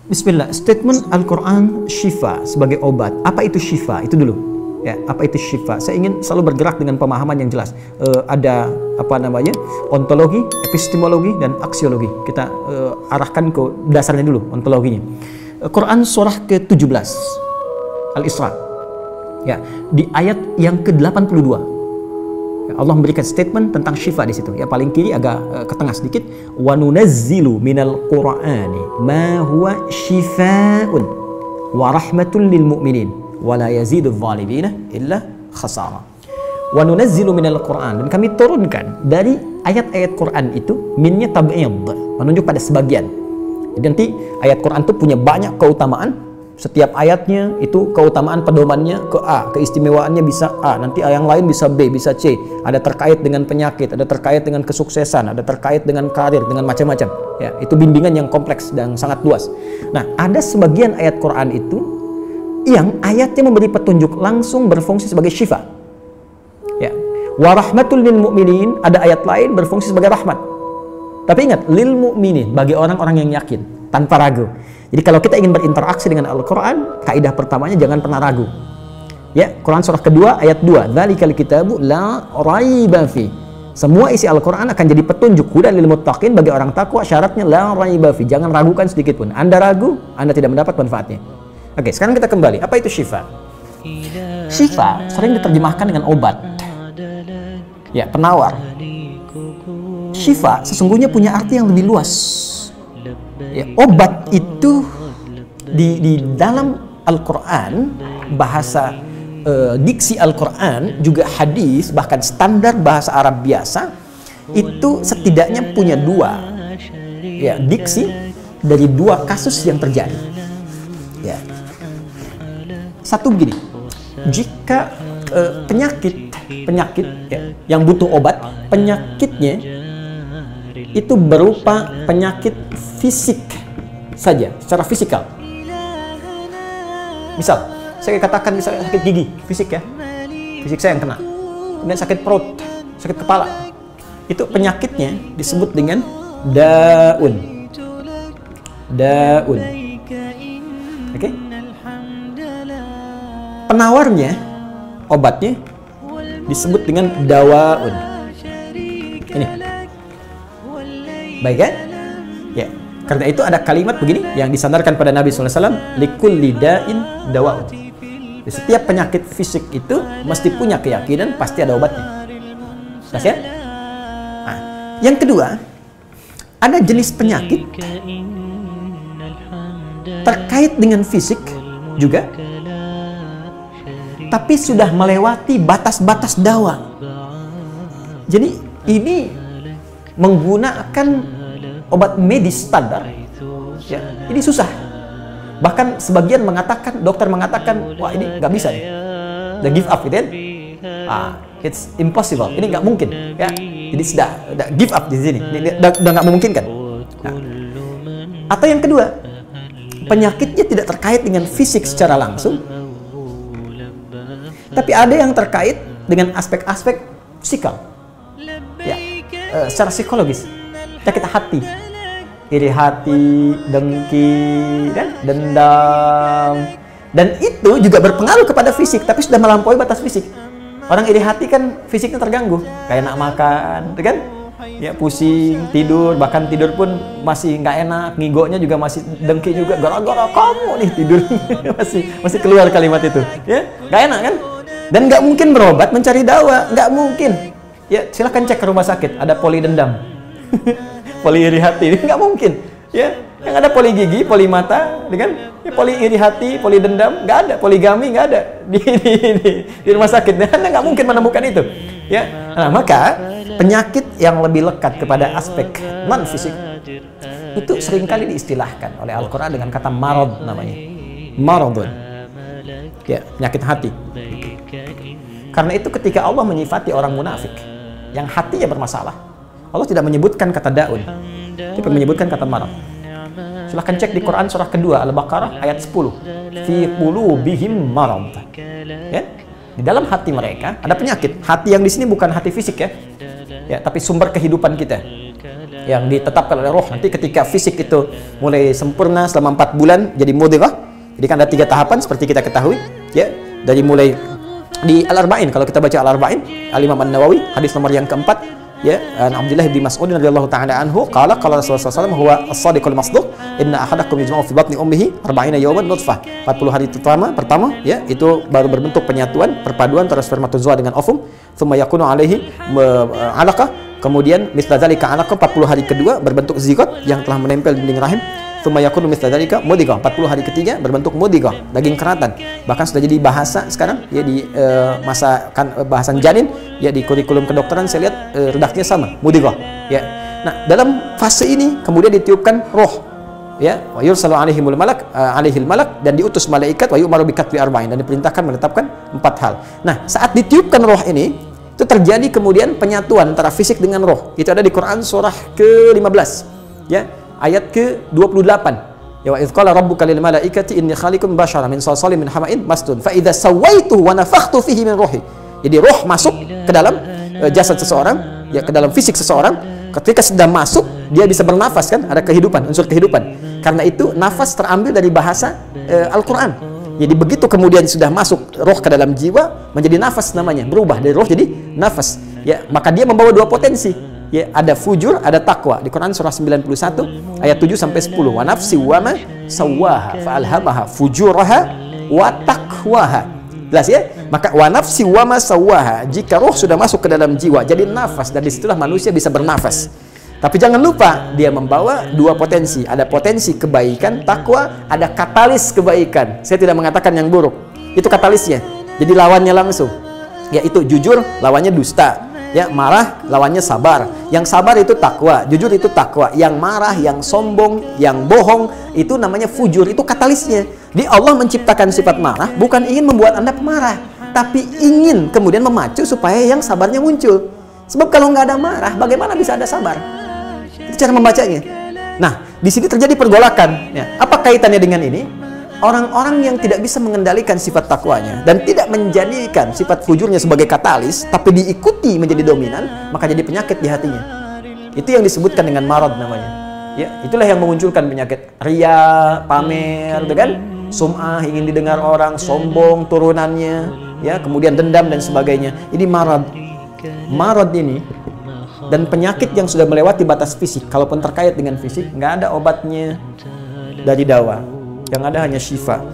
Bismillah, statement Al-Quran syifa sebagai obat. Apa itu syifa? Itu dulu. Ya, apa itu syifa? Saya ingin selalu bergerak dengan pemahaman yang jelas. Ada apa namanya? Ontologi, epistemologi, dan aksiologi. Kita arahkan ke dasarnya dulu, ontologinya. Quran surah ke-17 Al-Isra. Ya, di ayat yang ke-82. Allah memberikan statement tentang syifa di situ. Ya, paling kiri agak ke tengah sedikit. Wa nunazzilu minal Qur'ani ma huwa syifaa'un wa rahmatun lil mu'minin wa la yazidul zalimina illa khasara. Wa nunazzilu minal Qur'an, dan kami turunkan dari ayat-ayat Quran itu, minnya tab'id, menunjuk pada sebagian. Jadi nanti ayat Quran itu punya banyak keutamaan. Setiap ayatnya itu keutamaan pedomannya ke A, keistimewaannya bisa A, nanti yang lain bisa B, bisa C. Ada terkait dengan penyakit, ada terkait dengan kesuksesan, ada terkait dengan karir, dengan macam-macam. Ya, itu bimbingan yang kompleks dan sangat luas. Nah, ada sebagian ayat Quran itu yang ayatnya memberi petunjuk langsung berfungsi sebagai syifa. Ya. Wa rahmatul lil mu'minin, ada ayat lain berfungsi sebagai rahmat. Tapi ingat, lil mu'minin, bagi orang-orang yang yakin, tanpa ragu. Jadi kalau kita ingin berinteraksi dengan Al-Quran, kaidah pertamanya jangan pernah ragu. Ya, Quran surah kedua ayat 2. Dzalikal kitabu la raiba fi. Semua isi Al-Quran akan jadi petunjuk hudan lil muttaqin, bagi orang takwa. Syaratnya la raiba fi. Jangan ragukan sedikit pun. Anda ragu, Anda tidak mendapat manfaatnya. Oke, sekarang kita kembali. Apa itu syifa? Syifa sering diterjemahkan dengan obat. Ya, penawar. Syifa sesungguhnya punya arti yang lebih luas. Ya, obat itu di dalam Al-Quran, bahasa diksi Al-Quran, juga hadis, bahkan standar bahasa Arab biasa, itu setidaknya punya dua ya, diksi dari dua kasus yang terjadi. Ya. Satu begini, jika penyakit ya, yang butuh obat, penyakitnya itu berupa penyakit fisik saja, secara fisikal. Misal, saya katakan misalnya sakit gigi, fisik ya, fisik saya yang kena. Kemudian sakit perut, sakit kepala. Itu penyakitnya disebut dengan daun. Daun. Oke? Penawarnya, obatnya disebut dengan dawaun. Ini. Baik kan? Ya. Karena itu ada kalimat begini yang disandarkan pada Nabi SAW, likulli da'in dawa'un. Di setiap penyakit fisik itu mesti punya keyakinan pasti ada obatnya. Jelas ya? Nah, yang kedua, ada jenis penyakit terkait dengan fisik juga, tapi sudah melewati batas-batas dawa. Jadi ini menggunakan obat medis standar, ya, ini susah. Bahkan sebagian mengatakan, dokter mengatakan, wah ini nggak bisa nih, udah give up gitu kan? It's impossible, ini nggak mungkin, ya. Jadi sudah give up di sini, udah nggak memungkinkan. Nah, atau yang kedua, penyakitnya tidak terkait dengan fisik secara langsung, tapi ada yang terkait dengan aspek-aspek psikal, ya. Secara psikologis, penyakit hati, iri hati, dengki, dan dendam, dan itu juga berpengaruh kepada fisik, tapi sudah melampaui batas fisik. Orang iri hati kan fisiknya terganggu, kayak enak makan, kan? Ya, pusing, tidur, bahkan tidur pun masih nggak enak, ngigonya juga masih dengki juga, gara-gara kamu nih tidur. masih keluar kalimat itu, ya, nggak enak kan? Dan nggak mungkin berobat mencari dawa, nggak mungkin. Ya, silahkan cek ke rumah sakit, ada poli dendam, poli iri hati, ini nggak mungkin. Ya, yang ada poli gigi, poli mata, dengan ya, poli iri hati, poli dendam, nggak ada, poligami nggak ada di rumah sakit. Anda nggak mungkin menemukan itu. Ya, nah, maka penyakit yang lebih lekat kepada aspek non fisik itu seringkali diistilahkan oleh Al-Quran dengan kata marad namanya, maradun. Ya, penyakit hati. Karena itu ketika Allah menyifati orang munafik yang hatinya bermasalah, Allah tidak menyebutkan kata daun, tapi menyebutkan kata marad. Silahkan cek di Quran surah kedua Al-Baqarah ayat 10. Fi qulubihim marad. Ya, di dalam hati mereka ada penyakit. Hati yang di sini bukan hati fisik ya, ya, tapi sumber kehidupan kita. yang ditetapkan oleh roh. Nanti ketika fisik itu mulai sempurna selama 4 bulan jadi mudghah. Jadi kan ada 3 tahapan seperti kita ketahui, ya. Dari mulai di Al-Arba'in, kalau kita baca Al-Arba'in, Al-Imam An-Nawawi, hadis nomor yang keempat, ya, Abdullah bin Mas'ud radhiyallahu ta'ala anhu, qala Rasulullah SAW, huwa as-sadiqul masduq, inna ahadakum yajma'u fi batni ummihi 40 yawman nutfah. 40 hari pertama, ya, itu baru berbentuk penyatuan, perpaduan antara spermatozoa dengan ovum, thumma yakunu alaihi 'alaqah, kemudian misla dzalika 'alaqah, 40 hari kedua berbentuk zigot yang telah menempel di dinding rahim. Tsumma yakunu mithla dzalika mudghah, 40 hari ketiga berbentuk mudghah, daging keratan. Bahkan sudah jadi bahasa sekarang, ya, di masa bahasan janin, ya, di kurikulum kedokteran saya lihat redaksinya sama, mudghah, ya. Nah, dalam fase ini kemudian ditiupkan roh, ya, wa yursalu alaihil malak, dan diutus malaikat, wa yu'maru bi katbi arba'in, dan diperintahkan menetapkan 4 hal. Nah, saat ditiupkan roh ini, itu terjadi kemudian penyatuan antara fisik dengan roh. Itu ada di Quran surah ke-15, ya, ayat ke-28. Ya, wa idz qala rabbuka lil malaikati inni khaliqun basyara min salsalin min hama'in masdun fa idza sawaituhu wa nafakhtu fihi min ruhi. Jadi roh masuk ke dalam jasad seseorang, ya, ke dalam fisik seseorang. Ketika sudah masuk, dia bisa bernafas, kan, ada kehidupan, unsur kehidupan. Karena itu nafas terambil dari bahasa Al-Qur'an. Jadi begitu kemudian sudah masuk roh ke dalam jiwa, menjadi nafas namanya, berubah dari roh jadi nafas. Ya, maka dia membawa 2 potensi. Ya, ada fujur, ada takwa. Di Quran surah 91 ayat 7 sampai 10. Wa nafsi wa ma sawwaha fa alhamaha fujuraha wa taqwaha. Jelas, ya? Maka wa nafsi wa ma sawwaha, jika roh sudah masuk ke dalam jiwa jadi nafas, dan disitulah manusia bisa bernafas. Tapi jangan lupa dia membawa 2 potensi. Ada potensi kebaikan, takwa, ada katalis kebaikan. Saya tidak mengatakan yang buruk. Itu katalisnya. Jadi lawannya langsung. Yaitu jujur, lawannya dusta. Ya, marah lawannya sabar. Yang sabar itu takwa, jujur itu takwa. Yang marah, yang sombong, yang bohong, itu namanya fujur, itu katalisnya. Di Allah menciptakan sifat marah bukan ingin membuat Anda pemarah, tapi ingin kemudian memacu supaya yang sabarnya muncul. Sebab kalau nggak ada marah, bagaimana bisa ada sabar? Itu cara membacanya. Nah, di sini terjadi pergolakan. Ya, apa kaitannya dengan ini? Orang-orang yang tidak bisa mengendalikan sifat takwanya dan tidak menjadikan sifat fujurnya sebagai katalis, tapi diikuti menjadi dominan, maka jadi penyakit di hatinya. Itu yang disebutkan dengan marad namanya. Ya, itulah yang memunculkan penyakit riya, pamer, kan? Sum'ah, ingin didengar orang, sombong turunannya, ya, kemudian dendam dan sebagainya. Ini marad. Marad ini dan penyakit yang sudah melewati batas fisik, kalaupun terkait dengan fisik, nggak ada obatnya dari dawa. Yang ada hanya syifa.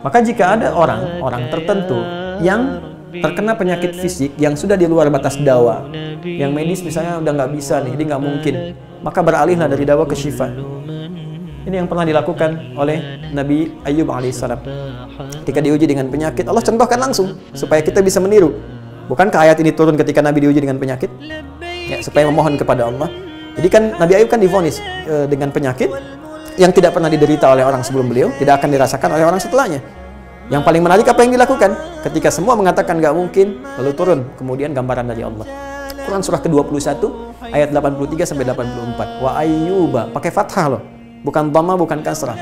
Maka jika ada orang tertentu yang terkena penyakit fisik yang sudah di luar batas dawa, yang medis misalnya udah nggak bisa nih, ini nggak mungkin, maka beralihlah dari dawa ke syifa. Ini yang pernah dilakukan oleh Nabi Ayyub alaihissalam. Ketika diuji dengan penyakit, Allah contohkan langsung supaya kita bisa meniru. Bukankah ayat ini turun ketika Nabi diuji dengan penyakit? Ya, supaya memohon kepada Allah. Jadi kan Nabi Ayub kan divonis dengan penyakit yang tidak pernah diderita oleh orang sebelum beliau, tidak akan dirasakan oleh orang setelahnya. Yang paling menarik apa yang dilakukan? Ketika semua mengatakan nggak mungkin, lalu turun kemudian gambaran dari Allah. Quran surah ke-21 ayat 83 sampai 84. Wa ayyuba, pakai fathah loh, bukan dhamma, bukan kasrah.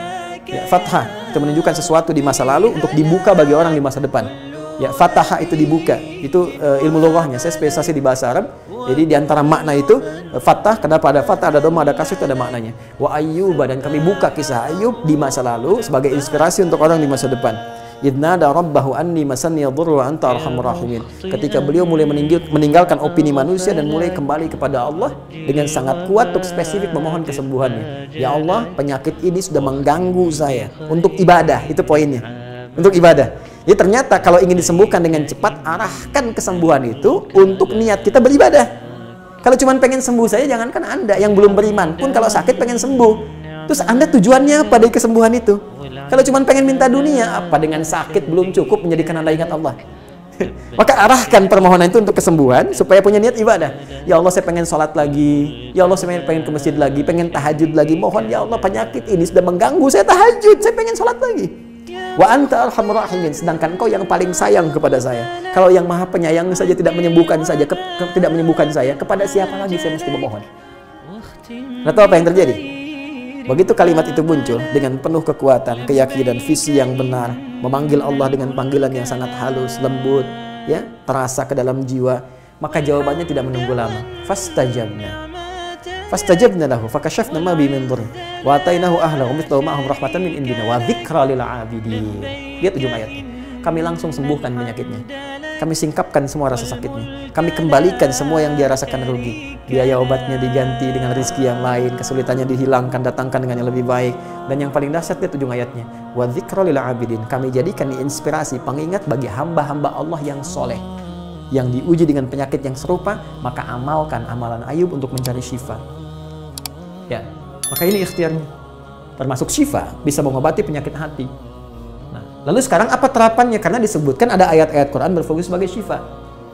Ya, fathah itu menunjukkan sesuatu di masa lalu untuk dibuka bagi orang di masa depan. Ya, fathah itu dibuka. Itu ilmu lughahnya. Saya spesialisasi di bahasa Arab. Jadi di antara makna itu fathah, kenapa ada fathah, ada dhamma, ada kasrah, itu ada maknanya. Wa ayyuba, dan kami buka kisah Ayub di masa lalu sebagai inspirasi untuk orang di masa depan. Idnada rabbahu anni masanni yadhurru wa anta arhamur rahimin. Ketika beliau mulai meninggalkan opini manusia dan mulai kembali kepada Allah dengan sangat kuat untuk spesifik memohon kesembuhannya. Ya Allah, penyakit ini sudah mengganggu saya. Untuk ibadah, itu poinnya. Untuk ibadah. Jadi ternyata kalau ingin disembuhkan dengan cepat, arahkan kesembuhan itu untuk niat kita beribadah. Kalau cuma pengen sembuh saja, jangankan Anda yang belum beriman pun kalau sakit pengen sembuh. Terus Anda tujuannya apa dari kesembuhan itu? Kalau cuma pengen minta dunia, apa dengan sakit belum cukup menjadikan Anda ingat Allah? Maka arahkan permohonan itu untuk kesembuhan supaya punya niat ibadah. Ya Allah, saya pengen sholat lagi. Ya Allah, saya pengen ke masjid lagi, pengen tahajud lagi. Mohon ya Allah, penyakit ini sudah mengganggu saya tahajud, saya pengen sholat lagi. Wa anta arhamur rahimin, sedangkan Engkau yang paling sayang kepada saya. Kalau yang Maha Penyayang saja tidak menyembuhkan saya, kepada siapa lagi saya mesti memohon? Nggak tahu apa yang terjadi. Begitu kalimat itu muncul dengan penuh kekuatan, keyakinan, visi yang benar, memanggil Allah dengan panggilan yang sangat halus, lembut, ya, terasa ke dalam jiwa, Maka jawabannya tidak menunggu lama. Fastajabna lahu fakashafna ma bi min dhurr wa atainahu ahlahu mithlahu ma'ahum rahmatan min indina wa dzikra lil 'abidin. Lihat ujung ayatnya. Kami langsung sembuhkan penyakitnya. Kami singkapkan semua rasa sakitnya. Kami kembalikan semua yang dia rasakan rugi. Biaya obatnya diganti dengan rezeki yang lain, kesulitannya dihilangkan, datangkan dengan yang lebih baik. Dan yang paling dahsyat lihat ujung ayatnya. Wa dzikra lil 'abidin. Kami jadikan inspirasi, pengingat bagi hamba-hamba Allah yang soleh, yang diuji dengan penyakit yang serupa, maka amalkan amalan Ayub untuk mencari syifa. Ya, maka ini ikhtiarnya. Termasuk syifa, bisa mengobati penyakit hati. Nah, lalu sekarang apa terapannya? Karena disebutkan ada ayat-ayat Quran berfokus sebagai syifa.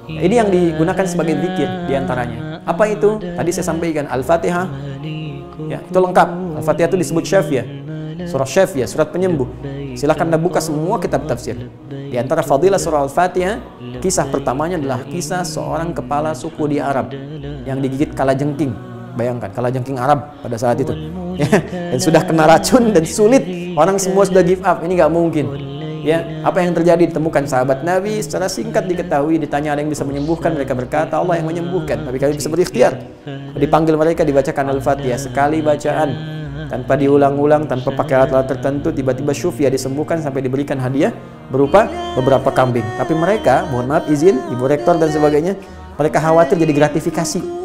Nah, ini yang digunakan sebagai zikir diantaranya. Apa itu? Tadi saya sampaikan Al-Fatihah. Ya, itu lengkap. Al-Fatihah itu disebut syafiyah. Surah syafiyah, surat penyembuh. Silahkan Anda buka semua kitab tafsir. Di antara fadilah surah Al-Fatihah, kisah pertamanya adalah kisah seorang kepala suku di Arab yang digigit kalajengking. Bayangkan, kalajengking Arab pada saat itu. Ya, dan sudah kena racun dan sulit. Orang semua sudah give up, ini nggak mungkin. Ya, apa yang terjadi? Ditemukan sahabat Nabi, secara singkat diketahui, ditanya ada yang bisa menyembuhkan, mereka berkata Allah yang menyembuhkan. Tapi kalian bisa berikhtiar. Dipanggil mereka, dibacakan Al-Fatihah sekali bacaan, tanpa diulang-ulang, tanpa pakai alat-alat tertentu, tiba-tiba syufia disembuhkan sampai diberikan hadiah berupa beberapa kambing. Tapi mereka, mohon maaf izin, Ibu Rektor dan sebagainya, mereka khawatir jadi gratifikasi.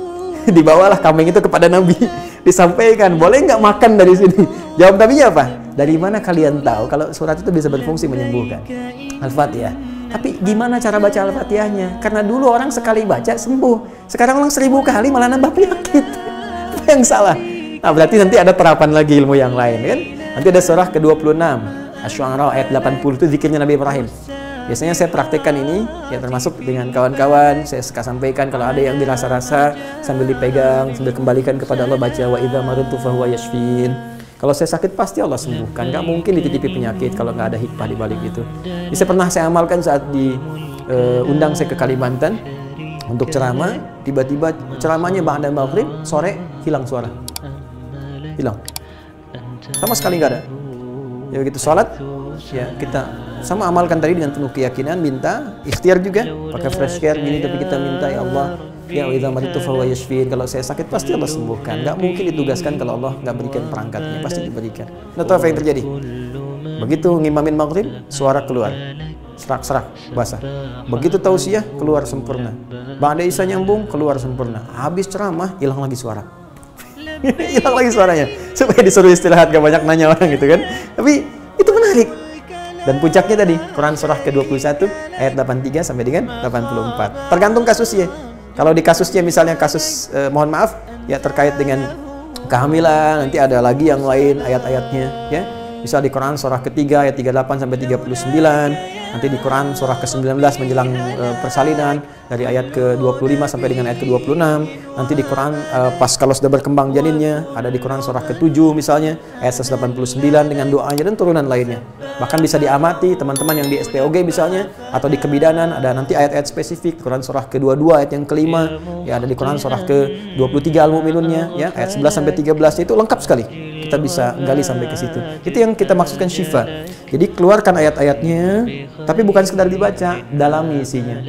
Dibawalah kambing itu kepada Nabi, disampaikan, boleh nggak makan dari sini? Jawab Nabinya apa? Dari mana kalian tahu kalau surat itu bisa berfungsi menyembuhkan? Al-Fatihah. Tapi gimana cara baca Al-Fatihahnya? Karena dulu orang sekali baca sembuh, sekarang orang 1000 kali malah nambah penyakit. Apa yang salah? Nah, berarti nanti ada terapan lagi ilmu yang lain, kan? Nanti ada surah ke-26, Asy-Syu'ara ayat 80, itu zikirnya Nabi Ibrahim. Biasanya saya praktekkan ini, ya termasuk dengan kawan-kawan, saya suka sampaikan kalau ada yang dirasa-rasa sambil dipegang, sambil kembalikan kepada Allah, baca wa idza maridtu fahuwa yashfin. Kalau saya sakit pasti Allah sembuhkan, nggak mungkin dititipi penyakit kalau nggak ada hikmah di balik itu. Ini saya amalkan saat diundang saya ke Kalimantan untuk ceramah, tiba-tiba ceramahnya ba'da maghrib, sore hilang suara. Hilang. Sama sekali nggak ada. Ya begitu sholat, ya kita sama amalkan tadi dengan penuh keyakinan, minta ikhtiar juga, pakai fresh care gini, tapi kita minta ya Allah, ya idza maridtu fahuwa yashfin. Kalau saya sakit pasti Allah sembuhkan. Nggak mungkin ditugaskan kalau Allah nggak berikan perangkatnya, pasti diberikan. Nah, tahu apa yang terjadi? Begitu ngimamin maghrib, suara keluar, serak-serak basah. Begitu tausiah, keluar sempurna. Ba'da isya nyambung, keluar sempurna. Habis ceramah, hilang lagi suara. Hilang lagi suaranya, supaya disuruh istirahat, gak banyak nanya orang gitu kan. Tapi itu menarik. Dan puncaknya tadi Quran surah ke-21 ayat 83 sampai dengan 84. Tergantung kasusnya. Kalau di kasusnya misalnya kasus mohon maaf ya terkait dengan kehamilan, nanti ada lagi yang lain ayat-ayatnya ya. Misal di Quran surah ketiga ayat 38 sampai 39, nanti di Quran surah ke-19 menjelang persalinan dari ayat ke-25 sampai dengan ayat ke-26, nanti di Quran pas kalau sudah berkembang janinnya, ada di Quran surah ke-7 misalnya ayat 189 dengan doanya dan turunan lainnya. Bahkan bisa diamati teman-teman yang di SPOG misalnya atau di kebidanan, ada nanti ayat-ayat spesifik Quran surah ke-22 ayat yang kelima, ya ada di Quran surah ke-23 Al-Mu'minunnya ya ayat 11 sampai 13 itu lengkap sekali. Kita bisa gali sampai ke situ. Itu yang kita maksudkan syifa. Jadi keluarkan ayat-ayatnya, tapi bukan sekedar dibaca, dalami isinya,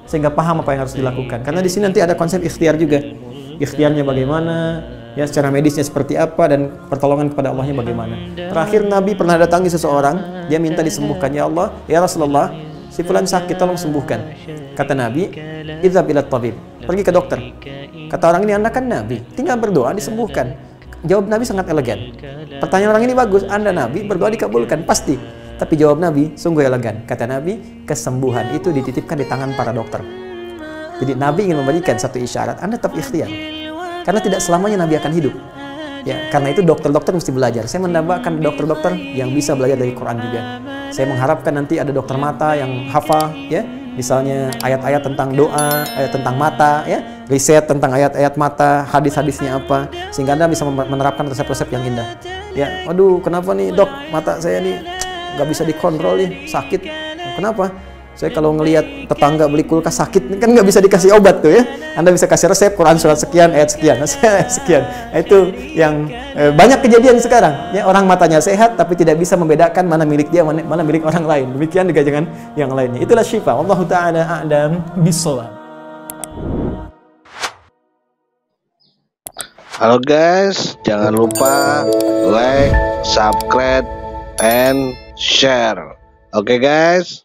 sehingga paham apa yang harus dilakukan. Karena di sini nanti ada konsep ikhtiar juga. Ikhtiarnya bagaimana, ya secara medisnya seperti apa, dan pertolongan kepada Allahnya bagaimana. Terakhir Nabi pernah datangi seseorang, dia minta disembuhkan. Ya Allah, ya Rasulullah, si fulan sakit, tolong sembuhkan. Kata Nabi, idzhab ila tabib, pergi ke dokter. Kata orang ini, Anda kan Nabi, tinggal berdoa disembuhkan. Jawab Nabi sangat elegan. Pertanyaan orang ini bagus, Anda Nabi, berdoa dikabulkan, pasti. Tapi jawab Nabi sungguh elegan. Kata Nabi, kesembuhan itu dititipkan di tangan para dokter. Jadi Nabi ingin memberikan satu isyarat, Anda tetap ikhtiar. Karena tidak selamanya Nabi akan hidup. Ya, karena itu dokter-dokter mesti belajar. Saya menambahkan dokter-dokter yang bisa belajar dari Quran juga. Saya mengharapkan nanti ada dokter mata yang hafal, ya. Misalnya ayat-ayat tentang doa, ayat tentang mata, ya, riset tentang ayat-ayat mata, hadis-hadisnya apa, sehingga Anda bisa menerapkan resep-resep yang indah. Ya, waduh, kenapa nih dok, mata saya nih nggak bisa dikontrol nih, sakit. Kenapa? Saya kalau ngelihat tetangga beli kulkas sakit, kan nggak bisa dikasih obat tuh ya. Anda bisa kasih resep Quran surat sekian, ayat sekian, ayat sekian. Nah, itu yang banyak kejadian sekarang. Ya, orang matanya sehat tapi tidak bisa membedakan mana milik dia, mana milik orang lain. Demikian juga dengan yang lainnya. Itulah syifa. Wallahu ta'ala a'lam bishawab. Halo guys, jangan lupa like, subscribe, and share. Oke guys.